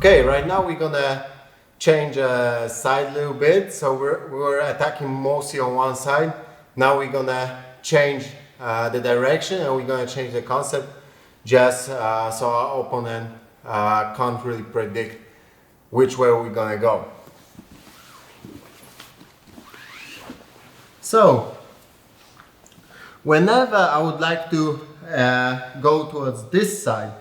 Okay, right now we're gonna change side a little bit. So we're attacking mostly on one side. Now we're gonna change the direction and we're gonna change the concept just so our opponent can't really predict which way we're gonna go. So whenever I would like to go towards this side,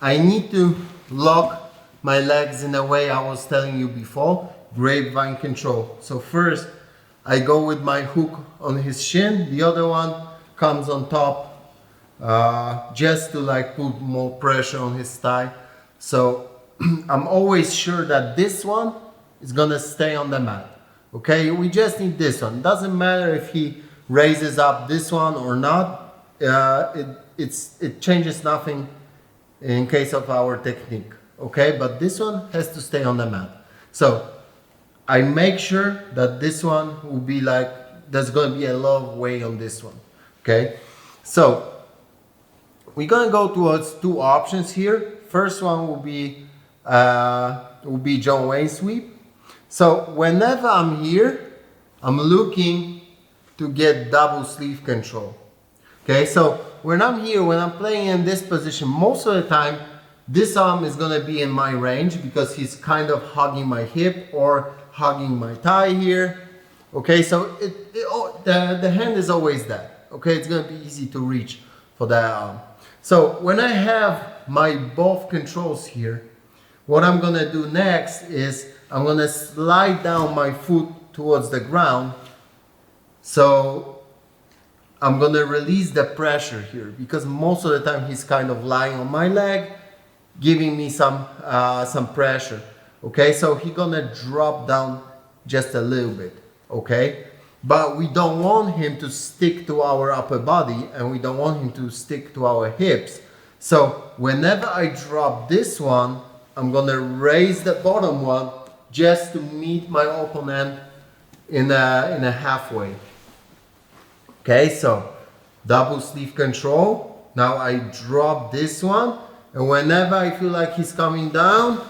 I need to lock my legs in a way I was telling you before, grapevine control. So first I go with my hook on his shin, the other one comes on top just to like put more pressure on his thigh. So I'm always sure that this one is gonna stay on the mat. Okay, we just need this one. Doesn't matter if he raises up this one or not. It changes nothing in case of our technique. Okay, but this one has to stay on the mat. So I make sure that this one will be like, there's going to be a lot of weight on this one. Okay, so we're going to go towards two options here. First one will be John Wayne sweep. So whenever I'm here, I'm looking to get double sleeve control. Okay, so when I'm here, when I'm playing in this position, most of the time, this arm is going to be in my range because he's kind of hugging my hip or hugging my thigh here. Okay, so the hand is always there. Okay, it's going to be easy to reach for that arm. So when I have my both controls here, what I'm going to do next is I'm going to slide down my foot towards the ground. So I'm going to release the pressure here because most of the time he's kind of lying on my leg, giving me some pressure. Okay, so he's gonna drop down just a little bit. Okay, but we don't want him to stick to our upper body and we don't want him to stick to our hips. So whenever I drop this one, I'm gonna raise the bottom one just to meet my opponent in a halfway. Okay, so double sleeve control. Now I drop this one. And whenever I feel like he's coming down,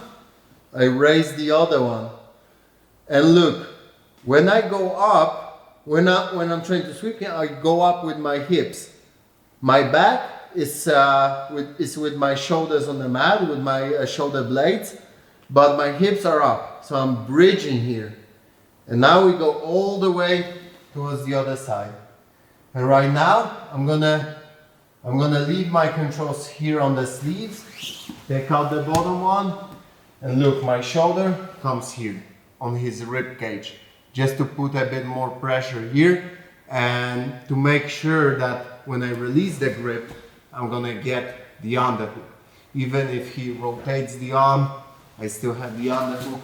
I raise the other one. And look, when I go up, when I'm trying to sweep him, I go up with my hips. My back is with my shoulders on the mat, with my shoulder blades, but my hips are up. So I'm bridging here. And now we go all the way towards the other side. And right now, I'm gonna leave my controls here on the sleeves, take out the bottom one, and look, my shoulder comes here on his rib cage, just to put a bit more pressure here and to make sure that when I release the grip, I'm gonna get the underhook. Even if he rotates the arm, I still have the underhook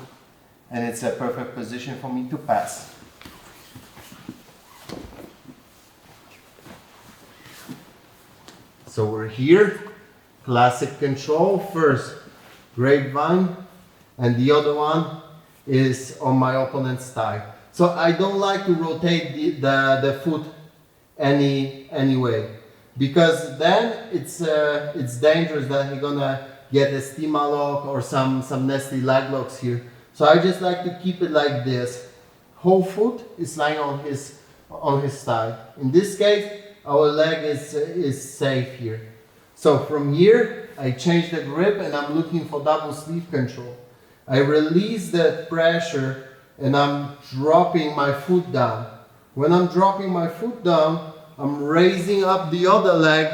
and it's a perfect position for me to pass. So we're here, classic control, first grapevine, and the other one is on my opponent's thigh. So I don't like to rotate the foot any way, because then it's dangerous that he's gonna get a stima lock or some nasty leg locks here. So I just like to keep it like this. Whole foot is lying on his thigh. In this case, our leg is safe here. So from here, I change the grip and I'm looking for double sleeve control. I release the pressure and I'm dropping my foot down. When I'm dropping my foot down, I'm raising up the other leg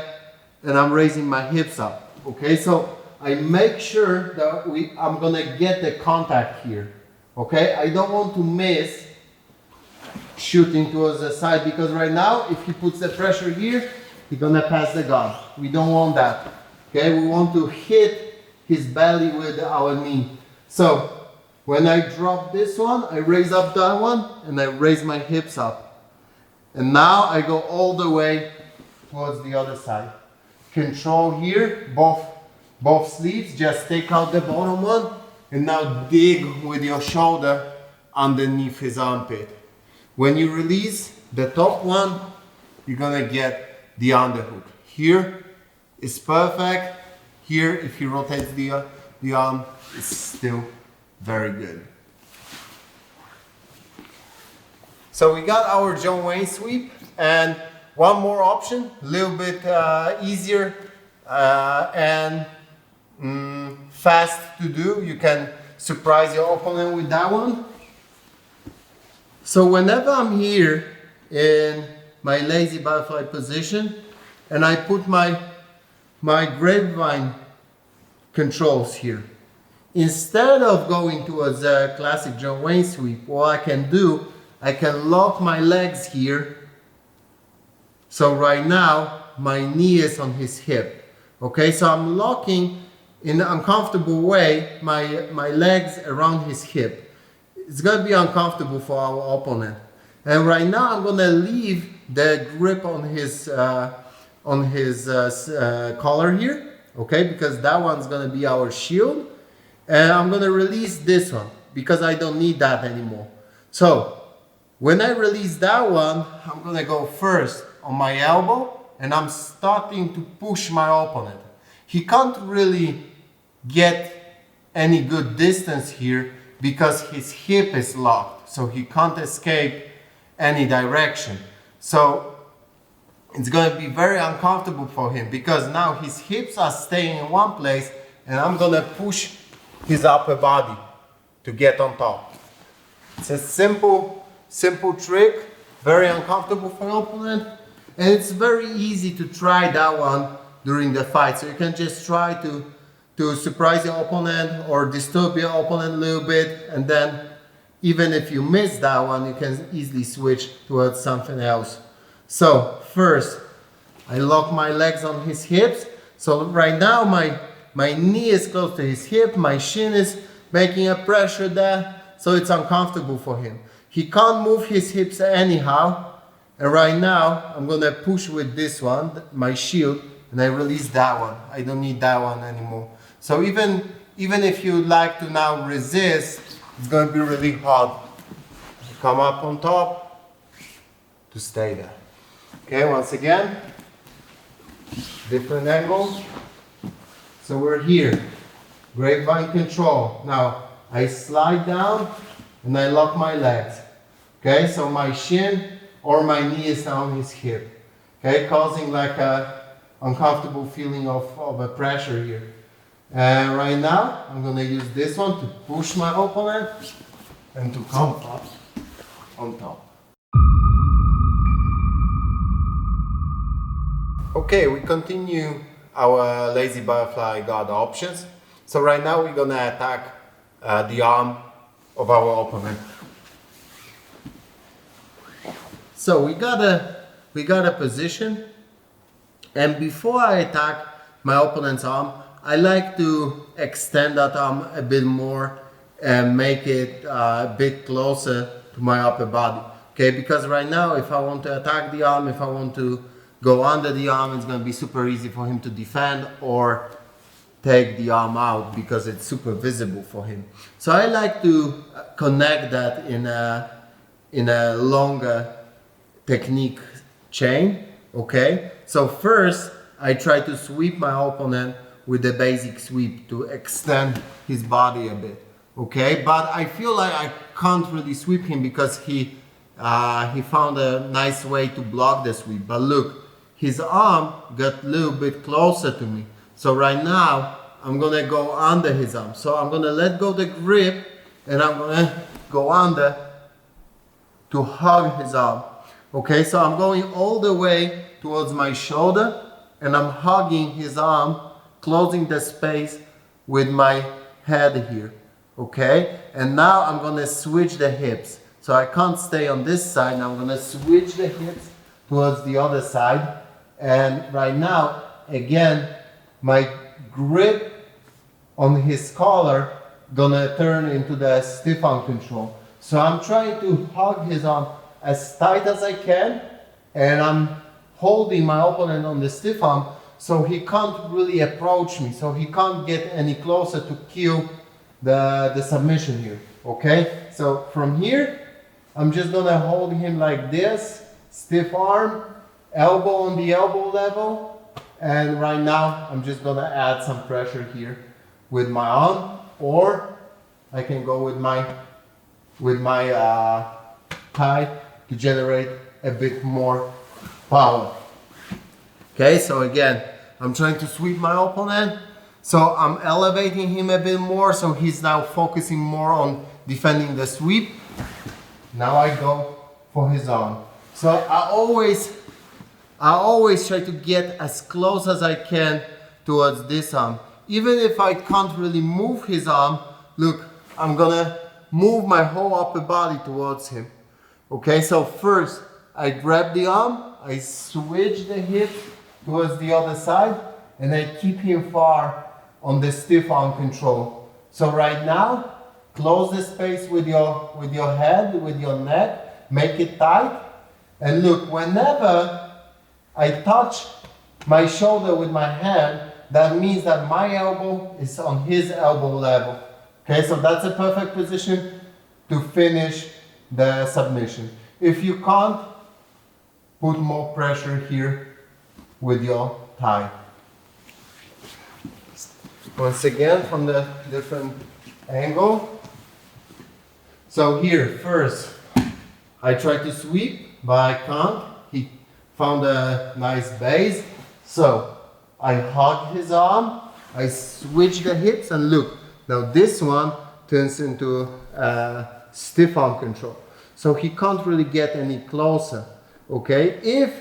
and I'm raising my hips up. Okay, so I make sure that I'm gonna get the contact here. Okay, I don't want to miss shooting towards the side, because right now if he puts the pressure here, he's gonna pass the gun. We don't want that. Okay, we want to hit his belly with our knee. So when I drop this one, I raise up that one and I raise my hips up. And now I go all the way towards the other side. Control here, both sleeves, just take out the bottom one and now dig with your shoulder underneath his armpit. When you release the top one, you're gonna get the underhook. Here is perfect. Here, if he rotates the the arm is still very good. So we got our John Wayne sweep, and one more option, a little bit easier and fast to do. You can surprise your opponent with that one. So whenever I'm here in my lazy butterfly position and I put my grapevine controls here, instead of going towards a classic John Wayne sweep, what I can do, I can lock my legs here. So right now my knee is on his hip. Okay, so I'm locking in an uncomfortable way my legs around his hip. It's going to be uncomfortable for our opponent. And right now I'm going to leave the grip on his collar here, okay, because that one's going to be our shield. And I'm going to release this one because I don't need that anymore. So when I release that one, I'm going to go first on my elbow and I'm starting to push my opponent. He can't really get any good distance here because his hip is locked, so he can't escape any direction. So it's going to be very uncomfortable for him because now his hips are staying in one place and I'm going to push his upper body to get on top. It's a simple trick, very uncomfortable for your opponent, and it's very easy to try that one during the fight. So you can just try to surprise your opponent or disturb your opponent a little bit, and then even if you miss that one, you can easily switch towards something else. So first, I lock my legs on his hips. So right now my knee is close to his hip, my shin is making a pressure there, so it's uncomfortable for him. He can't move his hips anyhow, and right now I'm gonna push with this one, my shield, and I release that one. I don't need that one anymore. So even if you like to now resist, it's gonna be really hard. Come up on top to stay there. Okay, once again, different angles. So we're here, grapevine control. Now I slide down and I lock my legs. Okay, so my shin or my knee is now on his hip. Okay, causing like a uncomfortable feeling of a pressure here. And right now, I'm gonna use this one to push my opponent and to come up on top. Okay, we continue our lazy butterfly guard options. So right now we're gonna attack the arm of our opponent. So we got a position, and before I attack my opponent's arm, I like to extend that arm a bit more and make it a bit closer to my upper body. Okay, because right now if I want to attack the arm, if I want to go under the arm, it's going to be super easy for him to defend or take the arm out because it's super visible for him. So I like to connect that in a longer technique chain. Okay, so first I try to sweep my opponent with the basic sweep to extend his body a bit. Okay, but I feel like I can't really sweep him because he found a nice way to block the sweep. But look, his arm got a little bit closer to me. So right now, I'm gonna go under his arm. So I'm gonna let go the grip and I'm gonna go under to hug his arm. Okay, so I'm going all the way towards my shoulder and I'm hugging his arm, closing the space with my head here. Okay, and now I'm gonna switch the hips. So I can't stay on this side, now I'm gonna switch the hips towards the other side. And right now, again, my grip on his collar gonna turn into the stiff arm control. So I'm trying to hug his arm as tight as I can, and I'm holding my opponent on the stiff arm so he can't really approach me, so he can't get any closer to kill the submission here. Okay, so from here I'm just gonna hold him like this, stiff arm, elbow on the elbow level, and right now I'm just gonna add some pressure here with my arm, or I can go with my thigh to generate a bit more power. Okay, so again, I'm trying to sweep my opponent. So I'm elevating him a bit more, so he's now focusing more on defending the sweep. Now I go for his arm. So I always try to get as close as I can towards this arm. Even if I can't really move his arm, look, I'm gonna move my whole upper body towards him. Okay, so first I grab the arm, I switch the hip towards the other side, and I keep him far on the stiff arm control. So right now, close the space with your head, with your neck, make it tight, and look, whenever I touch my shoulder with my hand, that means that my elbow is on his elbow level. Okay, so that's a perfect position to finish the submission. If you can't, put more pressure here with your thigh. Once again, from the different angle. So here, first, I try to sweep, but I can't. He found a nice base. So I hug his arm, I switch the hips, and look, now this one turns into stiff arm control. So he can't really get any closer. Okay, if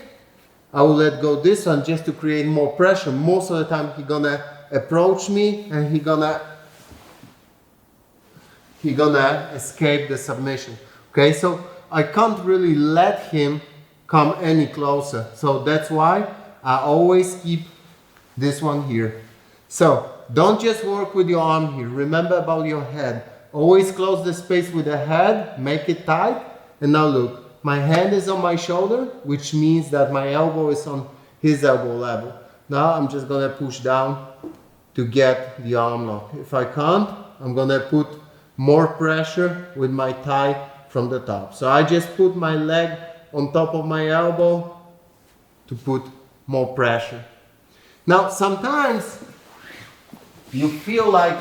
I will let go this one just to create more pressure, most of the time he's gonna approach me and he's gonna escape the submission. Okay, so I can't really let him come any closer. So that's why I always keep this one here. So don't just work with your arm here. Remember about your head. Always close the space with the head, make it tight. And now look, my hand is on my shoulder, which means that my elbow is on his elbow level. Now I'm just gonna push down to get the arm lock. If I can't, I'm gonna put more pressure with my thigh from the top. So I just put my leg on top of my elbow to put more pressure. Now sometimes you feel like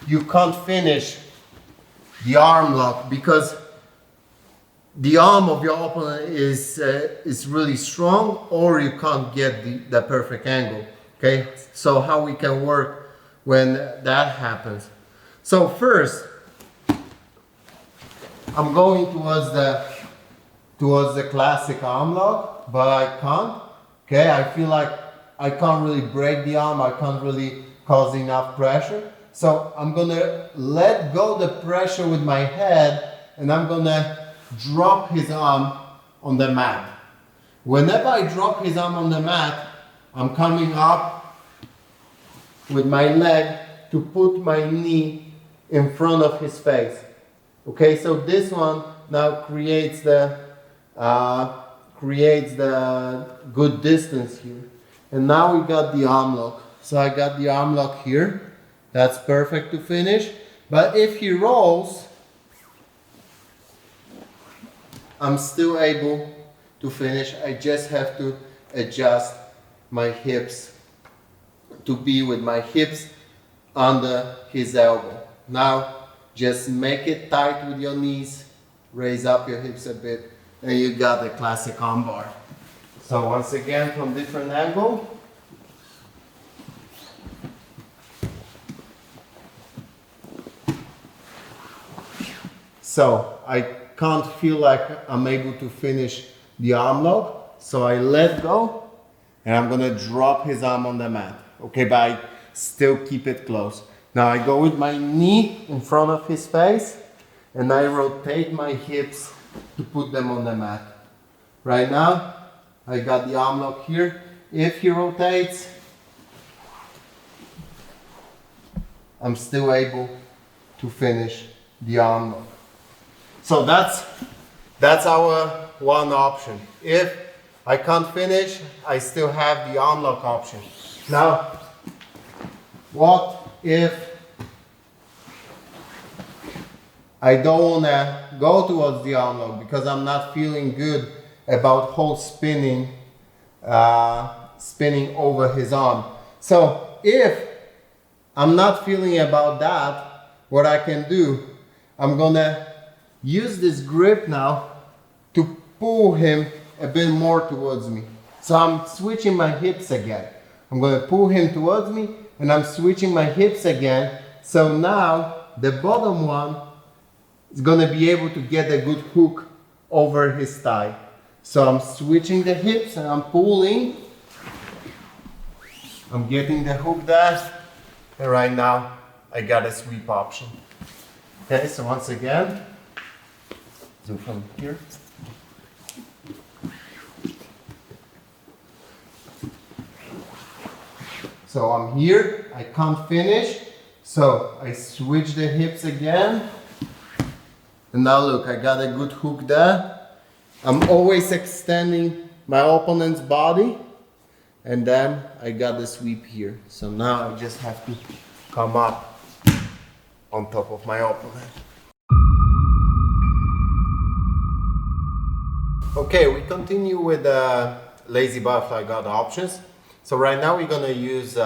you can't finish the arm lock because the arm of your opponent is really strong, or you can't get the perfect angle. Okay, so how we can work when that happens. So first, I'm going towards the classic arm lock, but I can't. Okay, I feel like I can't really break the arm, I can't really cause enough pressure. So I'm gonna let go the pressure with my head, and I'm gonna drop his arm on the mat. Whenever I drop his arm on the mat, I'm coming up with my leg to put my knee in front of his face. Okay, so this one now creates the good distance here. And now we got the arm lock. So I got the arm lock here. That's perfect to finish. But if he rolls, I'm still able to finish. I just have to adjust my hips to be with my hips under his elbow. Now just make it tight with your knees, raise up your hips a bit, and you got the classic arm bar. So once again, from different angle. So I can't feel like I'm able to finish the arm lock, so I let go, and I'm gonna drop his arm on the mat. Okay, but I still keep it close. Now I go with my knee in front of his face, and I rotate my hips to put them on the mat. Right now, I got the arm lock here. If he rotates, I'm still able to finish the arm lock. So that's our one option. If I can't finish, I still have the arm lock option. Now, what if I don't want to go towards the arm lock because I'm not feeling good about whole spinning over his arm? So if I'm not feeling about that, what I can do, I'm gonna use this grip now to pull him a bit more towards me. So I'm switching my hips again. I'm gonna pull him towards me and I'm switching my hips again. So now the bottom one is gonna be able to get a good hook over his thigh. So I'm switching the hips and I'm pulling. I'm getting the hook there. And right now I got a sweep option. Okay, so once again, zoom from here. So I'm here, I can't finish, so I switch the hips again. And now look, I got a good hook there. I'm always extending my opponent's body. And then I got the sweep here. So now I just have to come up on top of my opponent. Okay, we continue with the lazy butterfly guard options. So right now we're gonna use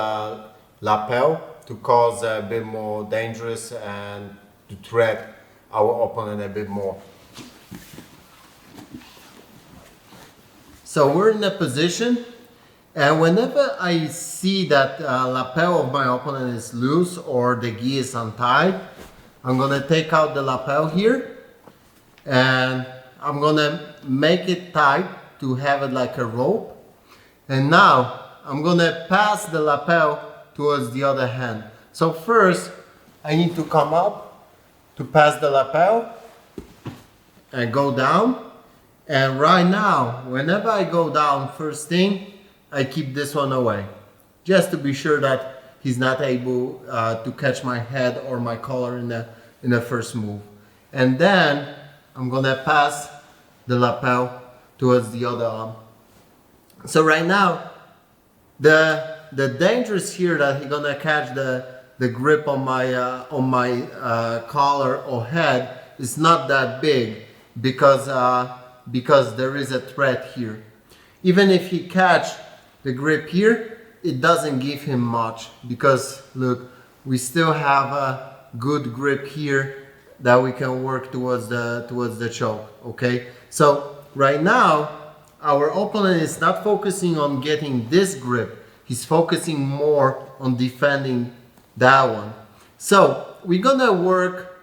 lapel to cause a bit more dangerous and to threat our opponent a bit more. So we're in a position, and whenever I see that lapel of my opponent is loose or the gi is untied, I'm gonna take out the lapel here and I'm gonna make it tight to have it like a rope. And now I'm gonna pass the lapel towards the other hand. So first, I need to come up to pass the lapel and go down. And right now, whenever I go down, first thing, I keep this one away. Just to be sure that he's not able to catch my head or my collar in the first move. And then I'm gonna pass the lapel towards the other arm. So right now, the danger is here that he's gonna catch the grip on my collar or head is not that big because there is a threat here. Even if he catch the grip here, it doesn't give him much because look, we still have a good grip here that we can work towards the choke. Okay, so right now our opponent is not focusing on getting this grip. He's focusing more on defending that one. So we're gonna work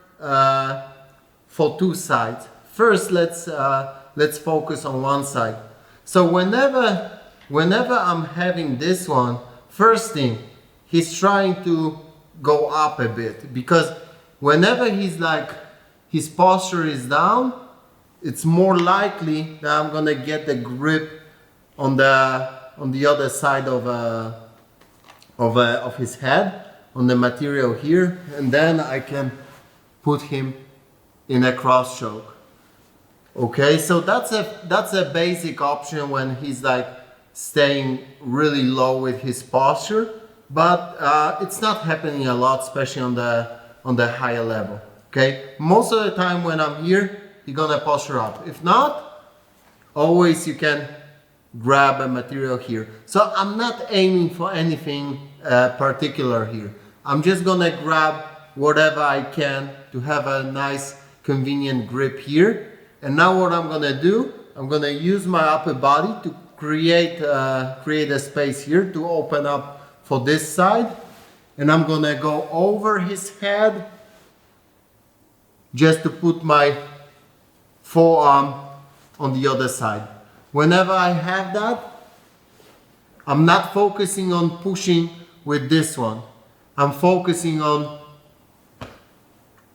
for two sides. First, let's focus on one side. So whenever I'm having this one, first thing, he's trying to go up a bit because whenever he's like his posture is down, it's more likely that I'm gonna get the grip on the other side of his head, on the material here, and then I can put him in a cross choke. Okay, so that's a basic option when he's like staying really low with his posture, but it's not happening a lot, especially on the higher level. Okay, most of the time when I'm here, you're gonna posture up. If not, always you can grab a material here. So I'm not aiming for anything particular here. I'm just gonna grab whatever I can to have a nice convenient grip here. And now what I'm gonna do, I'm gonna use my upper body to create a space here to open up for this side. And I'm gonna go over his head just to put my forearm on the other side. Whenever I have that, I'm not focusing on pushing with this one. I'm focusing on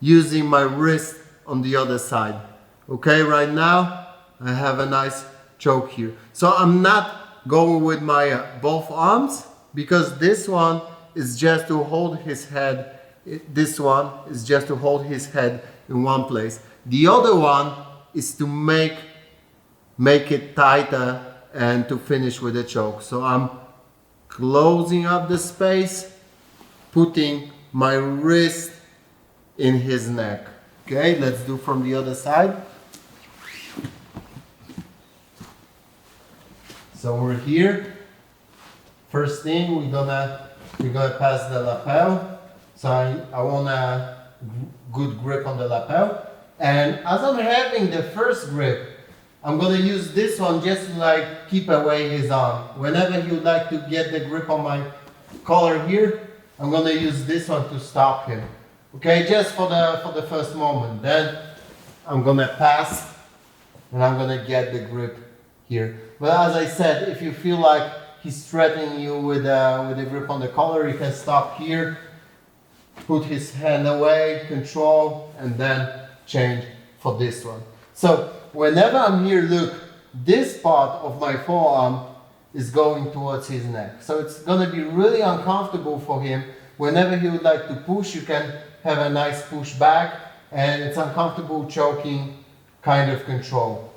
using my wrist on the other side. Okay, right now I have a nice choke here. So I'm not going with my both arms because this one is just to hold his head. This one is just to hold his head in one place. The other one is to make it tighter and to finish with a choke. So I'm closing up the space, putting my wrist in his neck. Okay, let's do from the other side. So we're here. First thing, we're gonna pass the lapel. So I want a good grip on the lapel. And as I'm having the first grip, I'm gonna use this one just to like keep away his arm. Whenever he would like to get the grip on my collar here, I'm gonna use this one to stop him. Okay, just for the first moment. Then I'm gonna pass and I'm gonna get the grip here. But as I said, if you feel like he's threatening you with a grip on the collar, you can stop here, put his hand away, control, and then change for this one. So whenever I'm here, look, this part of my forearm is going towards his neck. So it's gonna be really uncomfortable for him. Whenever he would like to push, you can have a nice push back, and it's uncomfortable choking kind of control.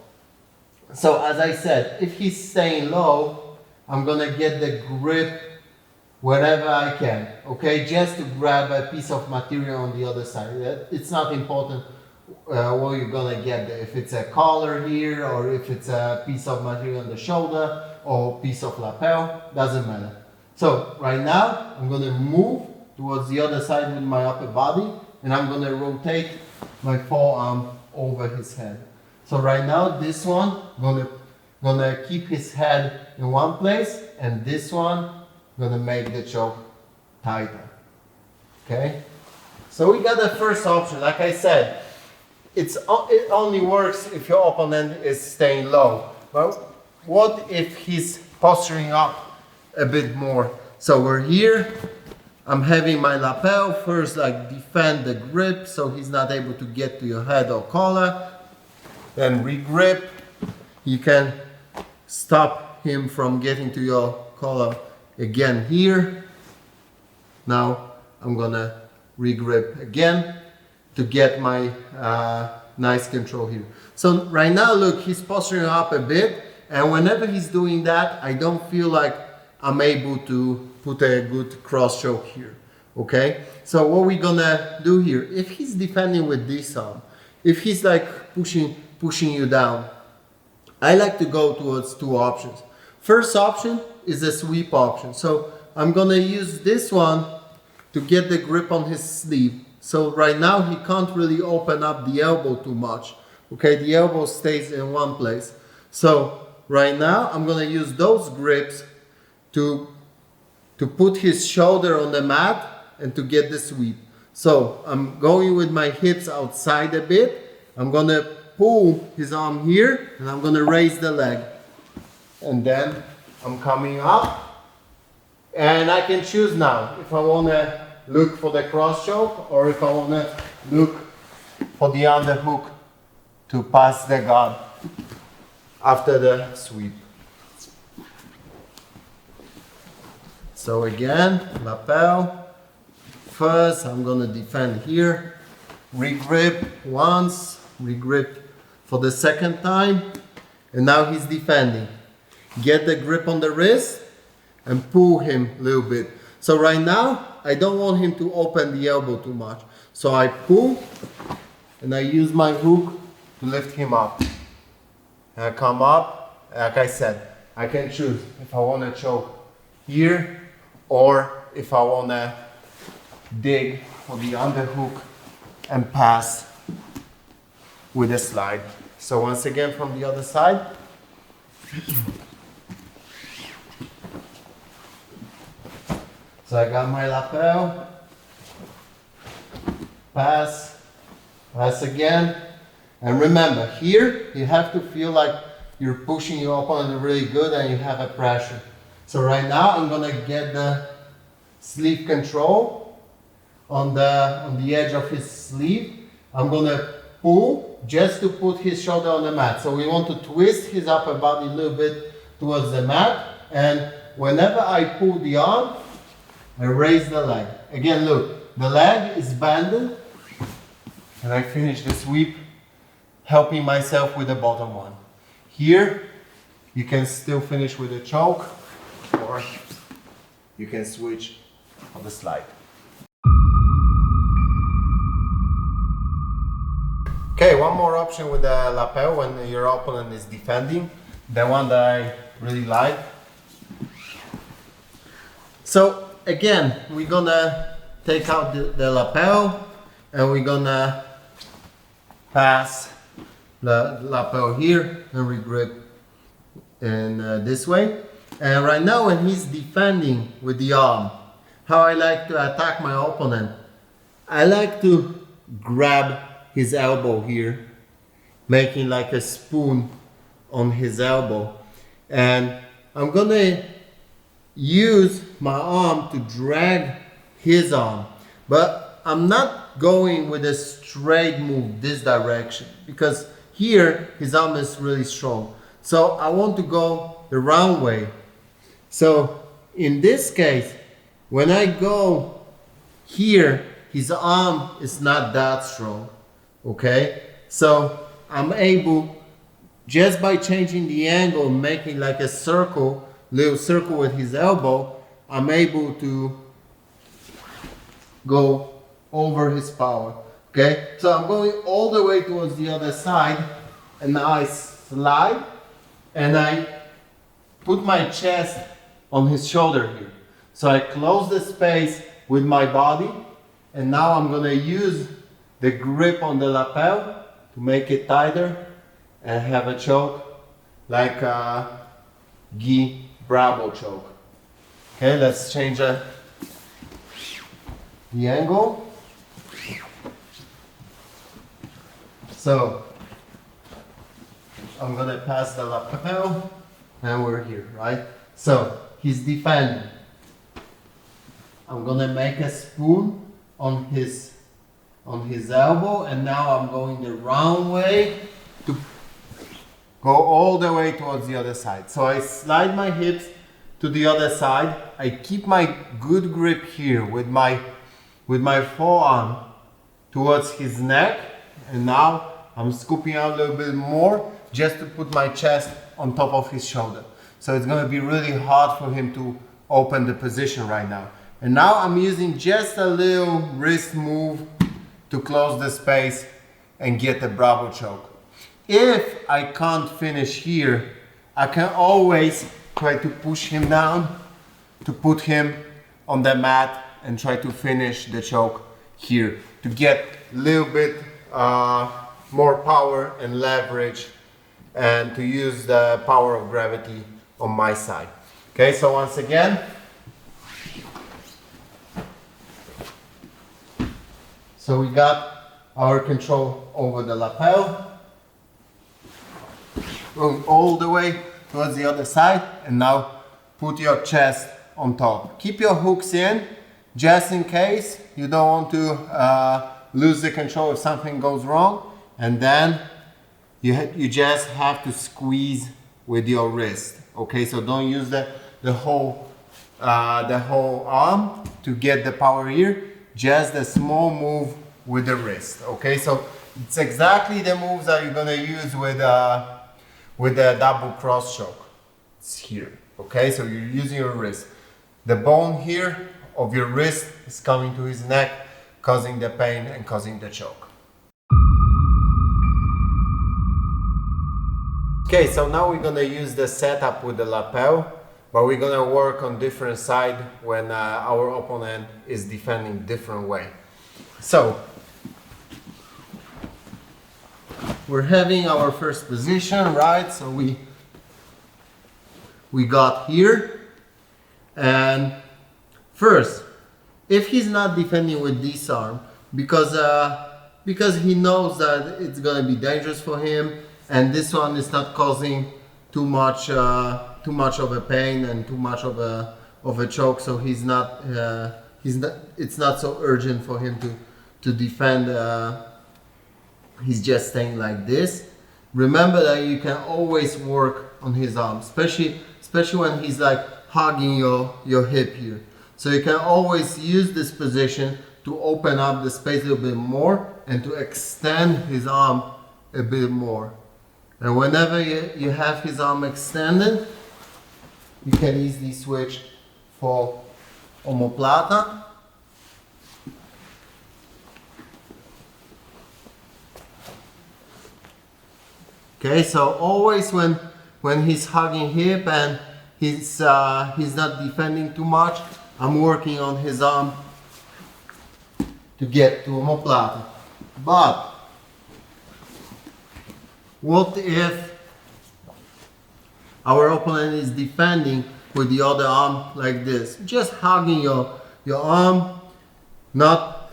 So as I said, if he's staying low, I'm gonna get the grip wherever I can, okay? Just to grab a piece of material on the other side. It's not important what you're gonna get there. If it's a collar here, or if it's a piece of material on the shoulder, or piece of lapel, doesn't matter. So right now, I'm gonna move towards the other side with my upper body, and I'm gonna rotate my forearm over his head. So right now, this one, gonna keep his head in one place, and this one, gonna make the choke tighter. Okay? So we got the first option. Like I said, it only works if your opponent is staying low. But what if he's posturing up a bit more? So we're here. I'm having my lapel first, like defend the grip so he's not able to get to your head or collar. Then regrip. You can stop him from getting to your collar again here. Now I'm gonna regrip again to get my nice control here. So right now, look, he's posturing up a bit, and whenever he's doing that, I don't feel like I'm able to put a good cross choke here. Okay, so what we're gonna do here, if he's defending with this arm, if he's like pushing you down, I like to go towards two options. First option is a sweep option. So I'm gonna use this one to get the grip on his sleeve. So right now he can't really open up the elbow too much. Okay, the elbow stays in one place. So right now I'm gonna use those grips to put his shoulder on the mat and to get the sweep. So I'm going with my hips outside a bit. I'm gonna pull his arm here and I'm gonna raise the leg. And then I'm coming up. And I can choose now if I wanna look for the cross choke or if I wanna look for the underhook to pass the guard after the sweep. So again, lapel. First, I'm gonna defend here. Regrip once, regrip for the second time. And now he's defending. Get the grip on the wrist and pull him a little bit. So right now, I don't want him to open the elbow too much. So I pull and I use my hook to lift him up. And I come up, like I said, I can choose if I want to choke here or if I want to dig for the underhook and pass with a slide. So once again from the other side. So I got my lapel, pass, pass again. And remember, here you have to feel like you're pushing your opponent really good and you have a pressure. So right now I'm gonna get the sleeve control on the edge of his sleeve. I'm gonna pull just to put his shoulder on the mat. So we want to twist his upper body a little bit towards the mat. And whenever I pull the arm, I raise the leg. Again, look, the leg is bended and I finish the sweep, helping myself with the bottom one. Here, you can still finish with a choke or you can switch on the slide. Okay, one more option with the lapel when your opponent is defending, the one that I really like. So again, we're gonna take out the lapel, and we're gonna pass the lapel here and regrip in this way. And right now when he's defending with the arm, how I like to attack my opponent, I like to grab his elbow here, making like a spoon on his elbow. And I'm gonna use my arm to drag his arm, but I'm not going with a straight move this direction, because here his arm is really strong. So I want to go the round way. So in this case, when I go here, his arm is not that strong, okay? So I'm able, just by changing the angle, making like a circle, little circle with his elbow, I'm able to go over his power, okay? So I'm going all the way towards the other side, and now I slide, and I put my chest on his shoulder here. So I close the space with my body, and now I'm gonna use the grip on the lapel to make it tighter and have a choke like a Guy Bravo choke. Okay, let's change the angle. So I'm gonna pass the lapel and we're here, right? So he's defending. I'm gonna make a spoon on his elbow, and now I'm going the round way to go all the way towards the other side. So I slide my hips to the other side. I keep my good grip here with my forearm towards his neck, and now I'm scooping out a little bit more just to put my chest on top of his shoulder. So it's going to be really hard for him to open the position right now. And now I'm using just a little wrist move to close the space and get the Bravo choke. If I can't finish here, I can always try to push him down, to put him on the mat and try to finish the choke here to get a little bit more power and leverage, and to use the power of gravity on my side. Okay, so once again, so we got our control over the lapel, going all the way towards the other side, and now put your chest on top. Keep your hooks in, just in case you don't want to lose the control if something goes wrong. And then you just have to squeeze with your wrist. Okay, so don't use the whole arm to get the power here. Just a small move with the wrist. Okay, so it's exactly the moves that you're gonna use with the double cross choke. It's here. Okay, so you're using your wrist. The bone here of your wrist is coming to his neck, causing the pain and causing the choke. Okay, so now we're gonna use the setup with the lapel, but we're gonna work on different side when our opponent is defending different way. So we're having our first position, right? So we got here, and first, if he's not defending with this arm, because he knows that it's gonna be dangerous for him, and this one is not causing too much of a pain and too much of a choke, so it's not so urgent for him to defend. He's just staying like this. Remember that you can always work on his arm, especially when he's like hugging your hip here. So you can always use this position to open up the space a little bit more and to extend his arm a bit more. And whenever you have his arm extended, you can easily switch for omoplata. Okay, so always when he's hugging hip and he's not defending too much, I'm working on his arm to get to omoplata. But what if our opponent is defending with the other arm like this? Just hugging your arm, not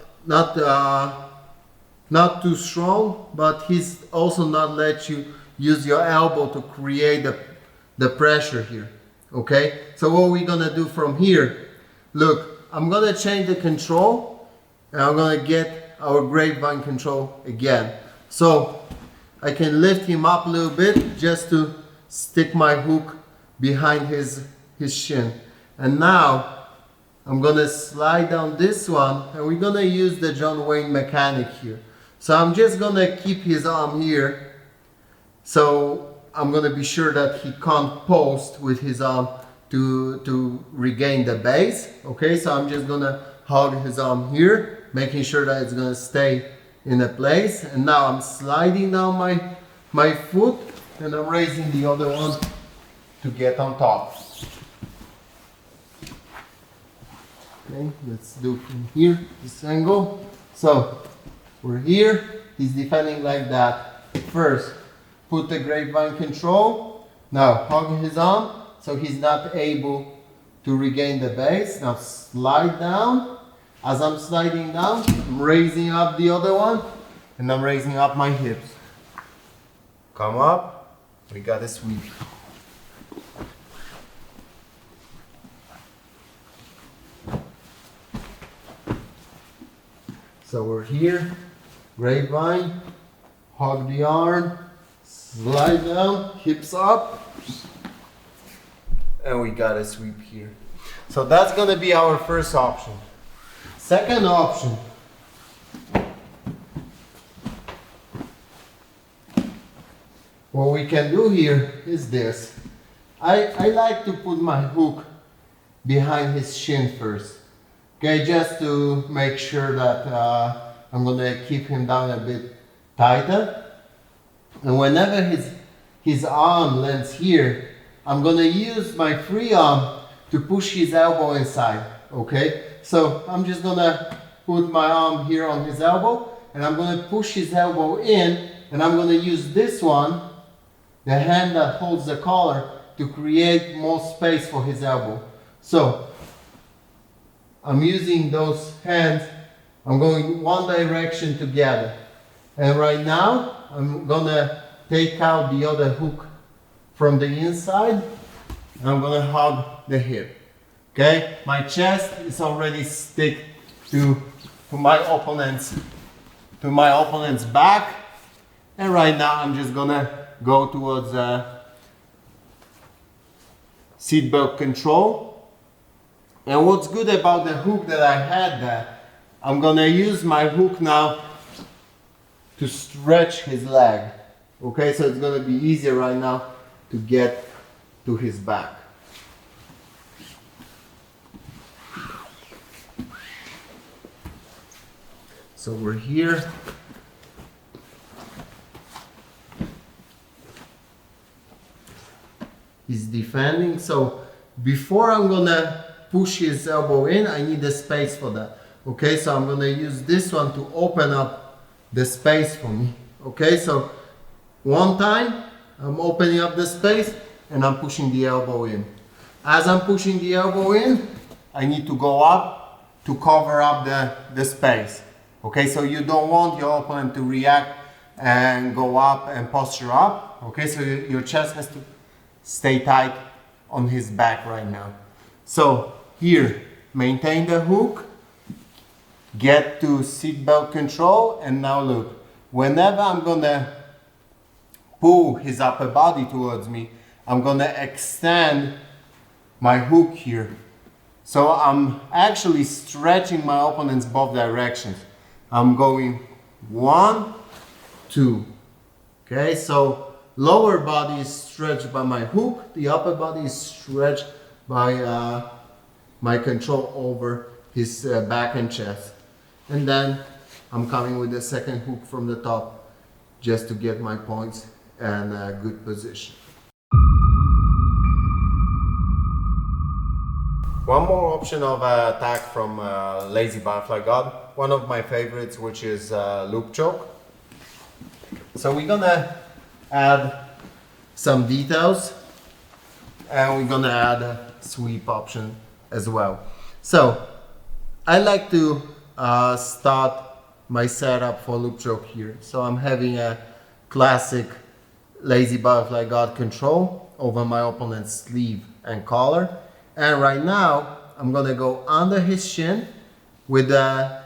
too strong, but he's also not let you use your elbow to create the pressure here. Okay, so what we're gonna do from here, look, I'm gonna change the control and I'm gonna get our grapevine control again. So I can lift him up a little bit just to stick my hook behind his shin. And now I'm gonna slide down this one and we're gonna use the John Wayne mechanic here. So I'm just gonna keep his arm here. So I'm gonna be sure that he can't post with his arm to regain the base. Okay, so I'm just gonna hug his arm here, making sure that it's gonna stay in a place. And now I'm sliding down my foot and I'm raising the other one to get on top. Okay, let's do from here, this angle. So we're here, he's defending like that. First, put the grapevine control. Now hug his arm so he's not able to regain the base. Now slide down. As I'm sliding down, I'm raising up the other one and I'm raising up my hips. Come up, we got a sweep. So we're here, grapevine, hug the arm, slide down, hips up, and we got a sweep here. So that's gonna be our first option. Second option, what we can do here is this. I like to put my hook behind his shin first. Okay, just to make sure that I'm gonna keep him down a bit tighter. And whenever his arm lands here, I'm gonna use my free arm to push his elbow inside. Okay, so I'm just gonna put my arm here on his elbow and I'm gonna push his elbow in, and I'm gonna use this one, the hand that holds the collar, to create more space for his elbow. So I'm using those hands, I'm going one direction together. And right now, I'm gonna take out the other hook from the inside. I'm gonna hug the hip. Okay, my chest is already stick to my opponent's back. And right now, I'm just gonna go towards seatbelt control. And what's good about the hook that I had there, I'm gonna use my hook now to stretch his leg. Okay, so it's gonna be easier right now to get to his back. So we're here. He's defending, so before I'm gonna push his elbow in, I need a space for that. Okay, so I'm gonna use this one to open up the space for me. Okay, so one time I'm opening up the space and I'm pushing the elbow in. As I'm pushing the elbow in, I need to go up to cover up the space. Okay, so you don't want your opponent to react and go up and posture up. Okay, so your chest has to stay tight on his back right now. So here, maintain the hook, get to seatbelt control, and now look, whenever I'm gonna pull his upper body towards me, I'm gonna extend my hook here. So I'm actually stretching my opponent's both directions. I'm going 1, 2. Okay, so lower body is stretched by my hook, the upper body is stretched by my control over his back and chest. And then I'm coming with the second hook from the top just to get my points and a good position. One more option of attack from lazy butterfly guard one of my favorites, which is loop choke. So we're gonna add some details, and we're gonna add a sweep option as well. So I like to start my setup for loop choke here. So I'm having a classic lazy butterfly guard control over my opponent's sleeve and collar. And right now, I'm gonna go under his shin with the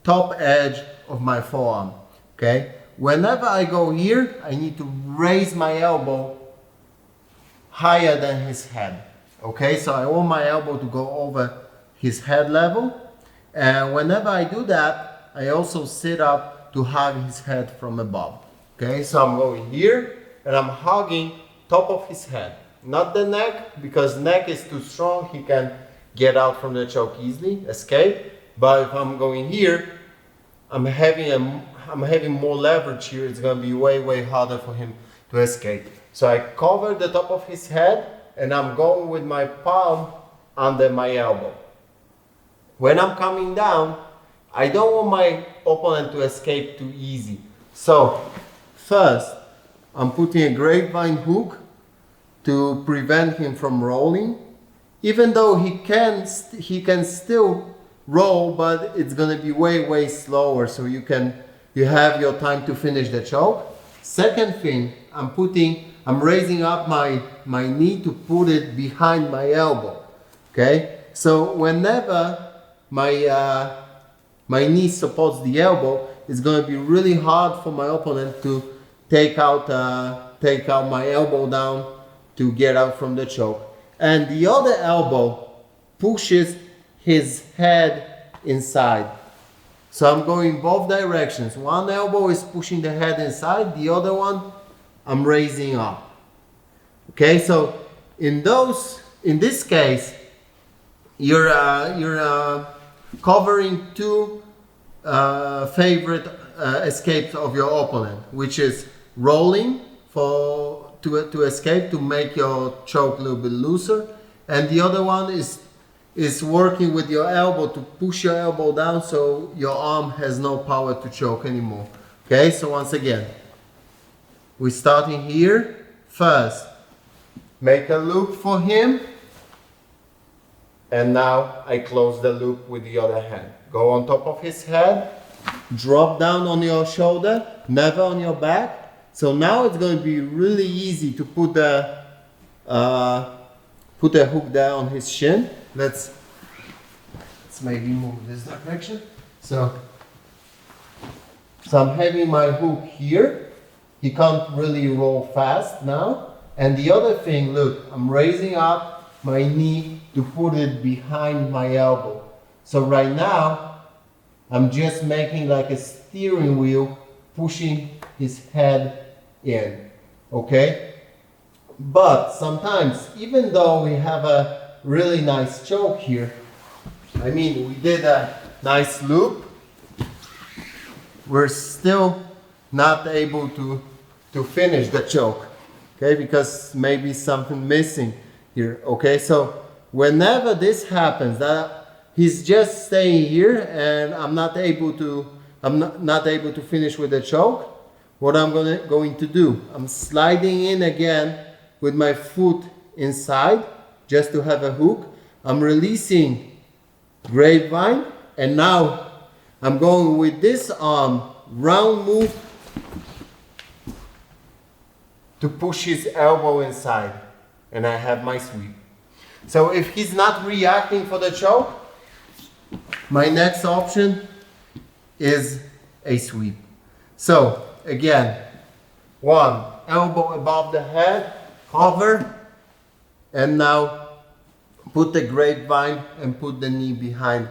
top edge of my forearm, okay? Whenever I go here, I need to raise my elbow higher than his head, okay? So I want my elbow to go over his head level. And whenever I do that, I also sit up to hug his head from above, okay? So I'm going here, and I'm hugging top of his head, not the neck, because neck is too strong. He can get out from the choke easily, escape. But if I'm going here, I'm having more leverage here. It's going to be way harder for him to escape. So I cover the top of his head, and I'm going with my palm under my elbow. When I'm coming down, I don't want my opponent to escape too easy. So first, I'm putting a grapevine hook to prevent him from rolling. Even though he can still roll, but it's gonna be way slower, so you have your time to finish the choke. Second thing, I'm raising up my knee to put it behind my elbow. Okay, so whenever my knee supports the elbow, it's gonna be really hard for my opponent to take out my elbow down to get out from the choke. And the other elbow pushes his head inside. So I'm going both directions. One elbow is pushing the head inside, the other one I'm raising up. Okay, so in this case, you're covering two favorite escapes of your opponent, which is rolling to escape, to make your choke a little bit looser, and the other one is working with your elbow to push your elbow down so your arm has no power to choke anymore. Okay, so once again, we're starting here. First, make a loop for him, and now I close the loop with the other hand. Go on top of his head, drop down on your shoulder, never on your back. So now it's going to be really easy to put a hook there on his shin. Let's maybe move this direction. So I'm having my hook here. He can't really roll fast now. And the other thing, look, I'm raising up my knee to put it behind my elbow. So right now, I'm just making like a steering wheel, pushing his head in, okay? But sometimes, even though we have a really nice choke here, I mean, we did a nice loop, we're still not able to finish the choke, okay? Because maybe something missing here, okay? So whenever this happens, that he's just staying here and I'm not able to finish with the choke, what I'm going to do, I'm sliding in again with my foot inside just to have a hook. I'm releasing grapevine, and now I'm going with this arm round move to push his elbow inside, and I have my sweep. So if he's not reacting for the choke, my next option is a sweep. So again, one, elbow above the head, cover, and now put the grapevine and put the knee behind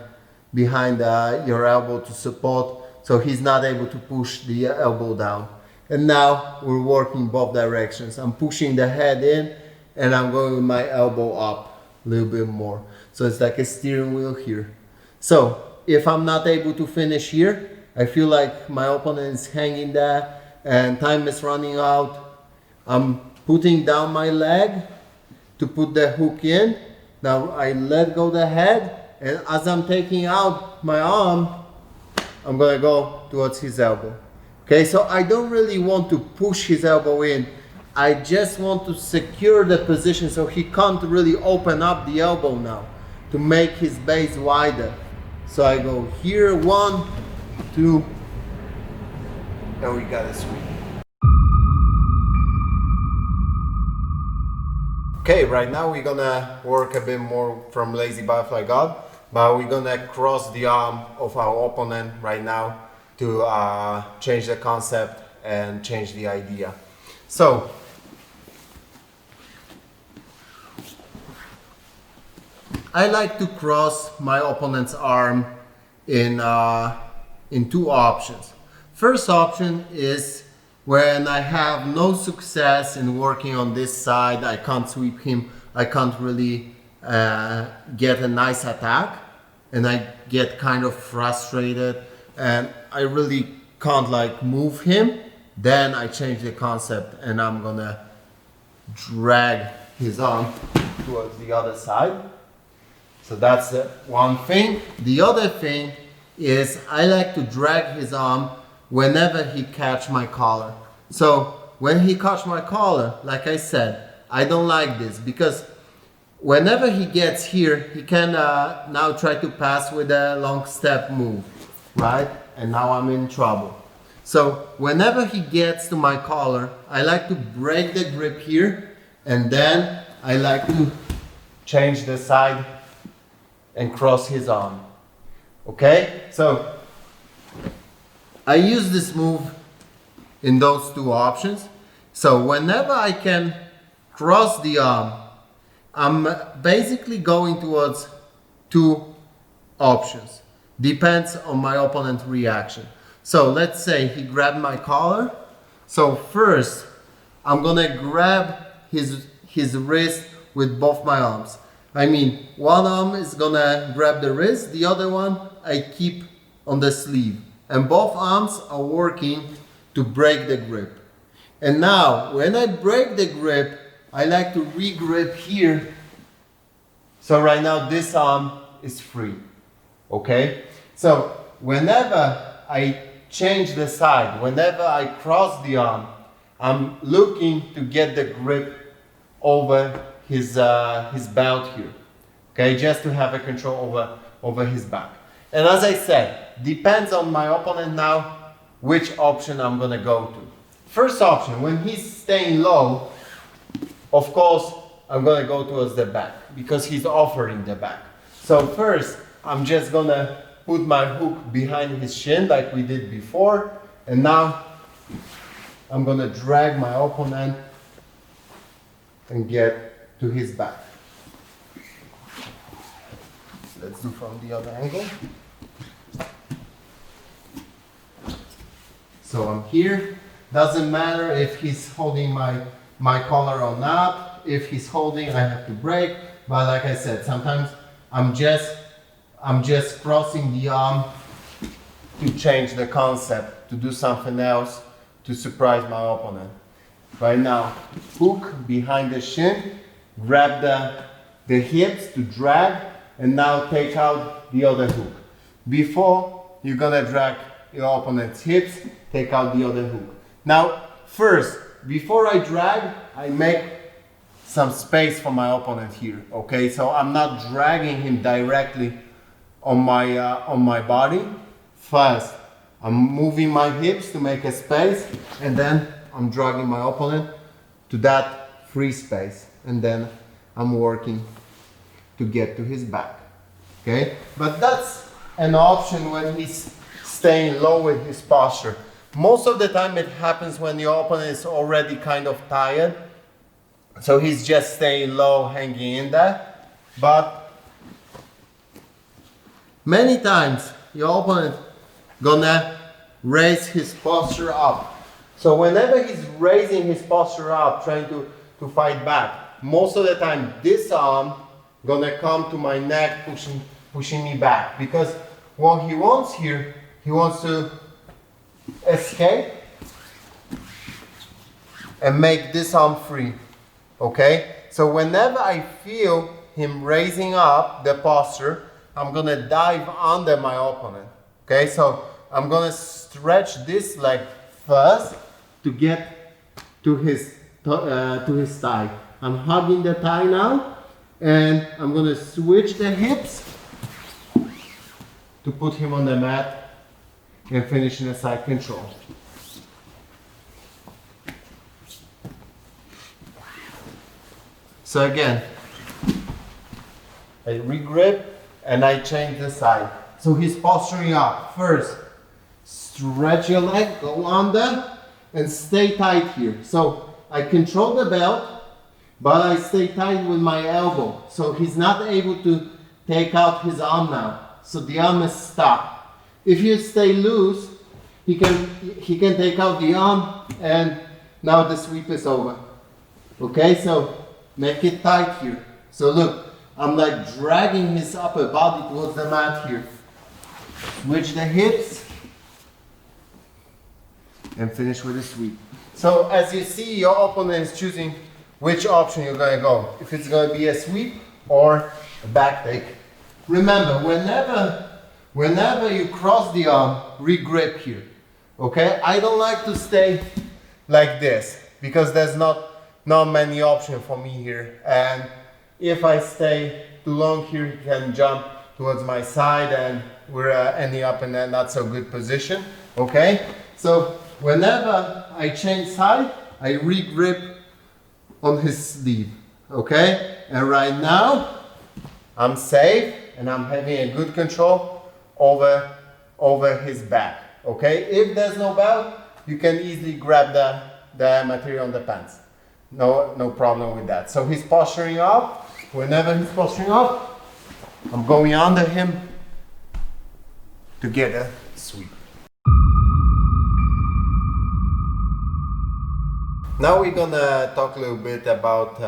your elbow to support, so he's not able to push the elbow down. And now we're working both directions. I'm pushing the head in and I'm going with my elbow up a little bit more. So it's like a steering wheel here. So if I'm not able to finish here, I feel like my opponent is hanging there and time is running out, I'm putting down my leg to put the hook in. Now I let go the head, and as I'm taking out my arm, I'm gonna go towards his elbow. Okay, so I don't really want to push his elbow in. I just want to secure the position so he can't really open up the elbow now to make his base wider. So I go here, 1, 2, and we got a sweep. Okay, right now we're gonna work a bit more from lazy butterfly guard, but we're gonna cross the arm of our opponent right now to change the concept and change the idea. So, I like to cross my opponent's arm in 2 options. First option is when I have no success in working on this side, I can't sweep him, I can't really get a nice attack, and I get kind of frustrated and I really can't like move him. Then I change the concept and I'm gonna drag his arm towards the other side. So that's the one thing. The other thing is I like to drag his arm whenever he catch my collar. So when he catch my collar, like I said, I don't like this because whenever he gets here, he can now try to pass with a long step move, right? And now I'm in trouble. So whenever he gets to my collar, I like to break the grip here, and then I like to change the side and cross his arm. Okay? So I use this move in those 2 options. So whenever I can cross the arm, I'm basically going towards 2 options. Depends on my opponent's reaction. So let's say he grabbed my collar. So first, I'm gonna grab his wrist with both my arms. I mean, one arm is gonna grab the wrist, the other one I keep on the sleeve. And both arms are working to break the grip. And now, when I break the grip, I like to re-grip here. So right now this arm is free, okay? So whenever I change the side, whenever I cross the arm, I'm looking to get the grip over his belt here, okay? Just to have a control over his back. And as I said, depends on my opponent now which option I'm gonna go to. First option, when he's staying low, of course, I'm gonna go towards the back because he's offering the back. So first, I'm just gonna put my hook behind his shin like we did before, and now I'm gonna drag my opponent and get to his back. Let's do from the other angle. So I'm here. Doesn't matter if he's holding my collar or not. If he's holding, I have to break. But like I said, sometimes I'm just crossing the arm to change the concept, to do something else, to surprise my opponent. Right now, hook behind the shin, grab the hips to drag, and now take out the other hook. Before, you're gonna drag your opponent's hips, take out the other hook. Now, first, before I drag, I make some space for my opponent here, okay? So I'm not dragging him directly on my body. First, I'm moving my hips to make a space, and then I'm dragging my opponent to that free space, and then I'm working to get to his back, okay? But that's an option when he's staying low with his posture. Most of the time it happens when your opponent is already kind of tired, so he's just staying low, hanging in there. But many times your opponent gonna raise his posture up. So whenever he's raising his posture up, trying to fight back, most of the time this arm gonna come to my neck, pushing me back. Because what he wants here, he wants to escape and make this arm free, okay? So whenever I feel him raising up the posture, I'm gonna dive under my opponent, okay? So I'm gonna stretch this leg first to get to his thigh. I'm hugging the thigh now, and I'm gonna switch the hips to put him on the mat and finish in a side control. So again, I regrip and I change the side. So he's posturing up. First, stretch your leg, go under, and stay tight here. So I control the belt, but I stay tight with my elbow. So he's not able to take out his arm now. So the arm is stuck. If you stay loose, he can take out the arm, and now the sweep is over. Okay, so make it tight here. So look, I'm like dragging his upper body towards the mat here. Switch the hips and finish with a sweep. So as you see, your opponent is choosing which option you're gonna go. If it's gonna be a sweep or a back take. Remember, whenever you cross the arm, regrip here. Okay? I don't like to stay like this because there's not many options for me here. And if I stay too long here, he can jump towards my side and we're ending up in a not so good position. Okay? So whenever I change side, I regrip on his sleeve. Okay? And right now, I'm safe and I'm having a good control over his back. Okay? If there's no belt, you can easily grab the material on the pants. No problem with that. So he's posturing up. Whenever he's posturing up, I'm going under him to get a sweep. Now we're gonna talk a little bit about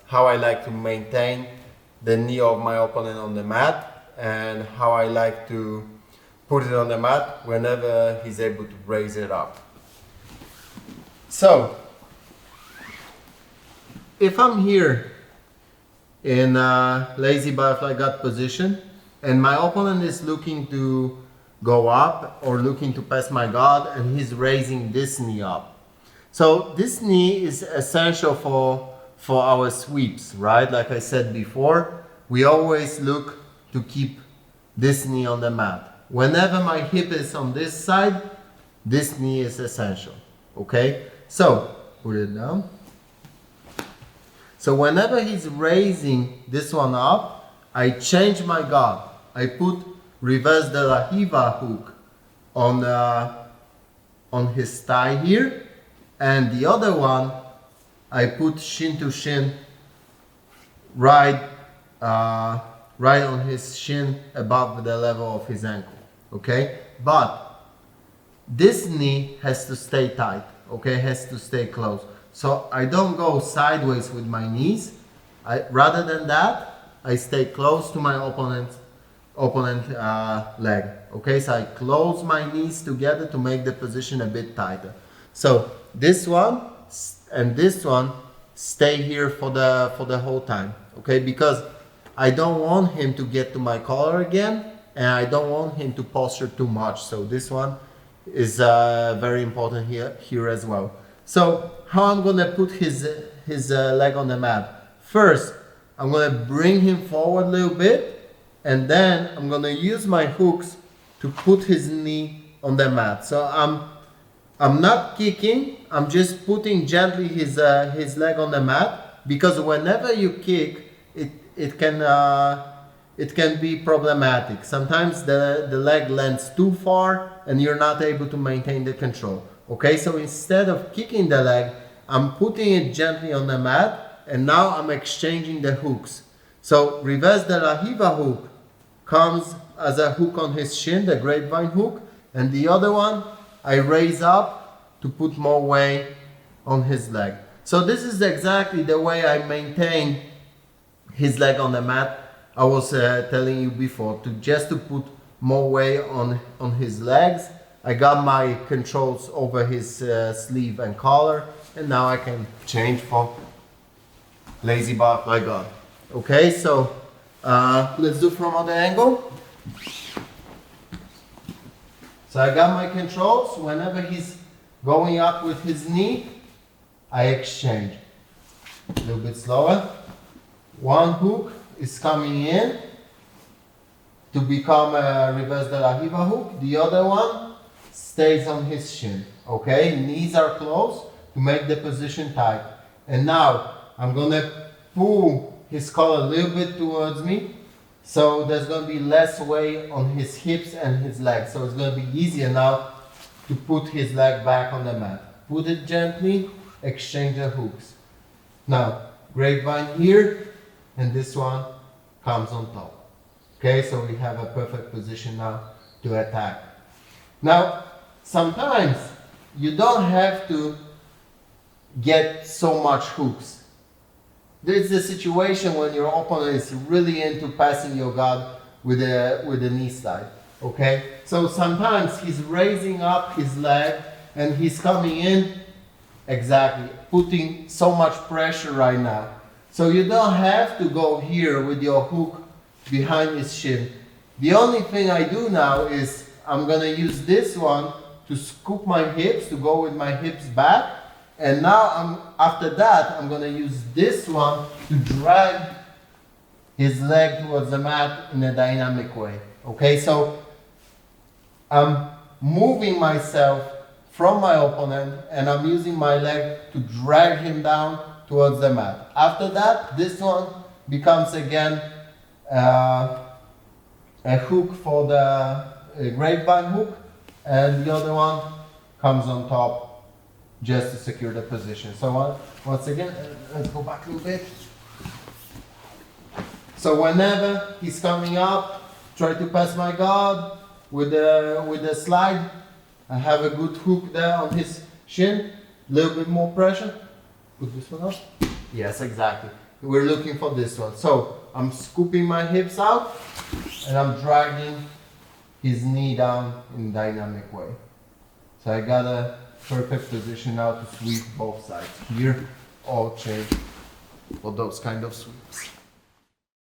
how I like to maintain the knee of my opponent on the mat and how I like to put it on the mat whenever he's able to raise it up. So, if I'm here in a lazy butterfly gut position and my opponent is looking to go up or looking to pass my guard and he's raising this knee up. So this knee is essential for our sweeps, right? Like I said before, we always look to keep this knee on the mat. Whenever my hip is on this side, this knee is essential, okay? So, put it down. So whenever he's raising this one up, I change my guard. I put reverse de la Riva hook on his thigh here. And the other one, I put shin to shin right on his shin above the level of his ankle, okay? But this knee has to stay tight, okay? Has to stay close. So I don't go sideways with my knees. Rather than that, I stay close to my opponent leg, okay? So I close my knees together to make the position a bit tighter. So this one and this one stay here for the whole time, okay? Because I don't want him to get to my collar again, and I don't want him to posture too much. So this one is very important here as well. So how I'm gonna put his leg on the mat? First, I'm gonna bring him forward a little bit, and then I'm gonna use my hooks to put his knee on the mat. So I'm not kicking, I'm just putting gently his leg on the mat, because whenever you kick, it can be problematic. Sometimes the leg lands too far and you're not able to maintain the control. Okay, so instead of kicking the leg, I'm putting it gently on the mat, and now I'm exchanging the hooks. So reverse de la Riva hook comes as a hook on his shin, the grapevine hook, and the other one I raise up to put more weight on his leg. So this is exactly the way I maintain his leg on the mat. I was telling you before, just to put more weight on his legs. I got my controls over his sleeve and collar, and now I can change for lazy butterfly guard. Okay, so let's do from other angle. So So I got my controls. Whenever he's going up with his knee, I exchange. A little bit slower. One hook is coming in to become a reverse de la Riva hook. The other one stays on his shin. Okay, knees are close to make the position tight. And now I'm gonna pull his collar a little bit towards me. So there's gonna be less weight on his hips and his legs. So it's gonna be easier now to put his leg back on the mat. Put it gently, exchange the hooks. Now, grapevine here, and this one comes on top. Okay, so we have a perfect position now to attack. Now, sometimes you don't have to get so much hooks. There's a situation when your opponent is really into passing your guard with a knee slide. Okay, so sometimes he's raising up his leg and he's coming in, exactly, putting so much pressure right now. So you don't have to go here with your hook behind his shin. The only thing I do now is I'm gonna use this one to scoop my hips, to go with my hips back. And now after that, I'm gonna use this one to drag his leg towards the mat in a dynamic way. Okay, so I'm moving myself from my opponent and I'm using my leg to drag him down towards the mat. After that, this one becomes again a hook for the grapevine hook, and the other one comes on top just to secure the position. So once again, let's go back a little bit. So whenever he's coming up, try to pass my guard with the slide. I have a good hook there on his shin. A little bit more pressure. Put this one up. Yes, exactly. We're looking for this one. So I'm scooping my hips out and I'm dragging his knee down in a dynamic way. So I got a perfect position now to sweep both sides, here or chain for those kind of sweeps.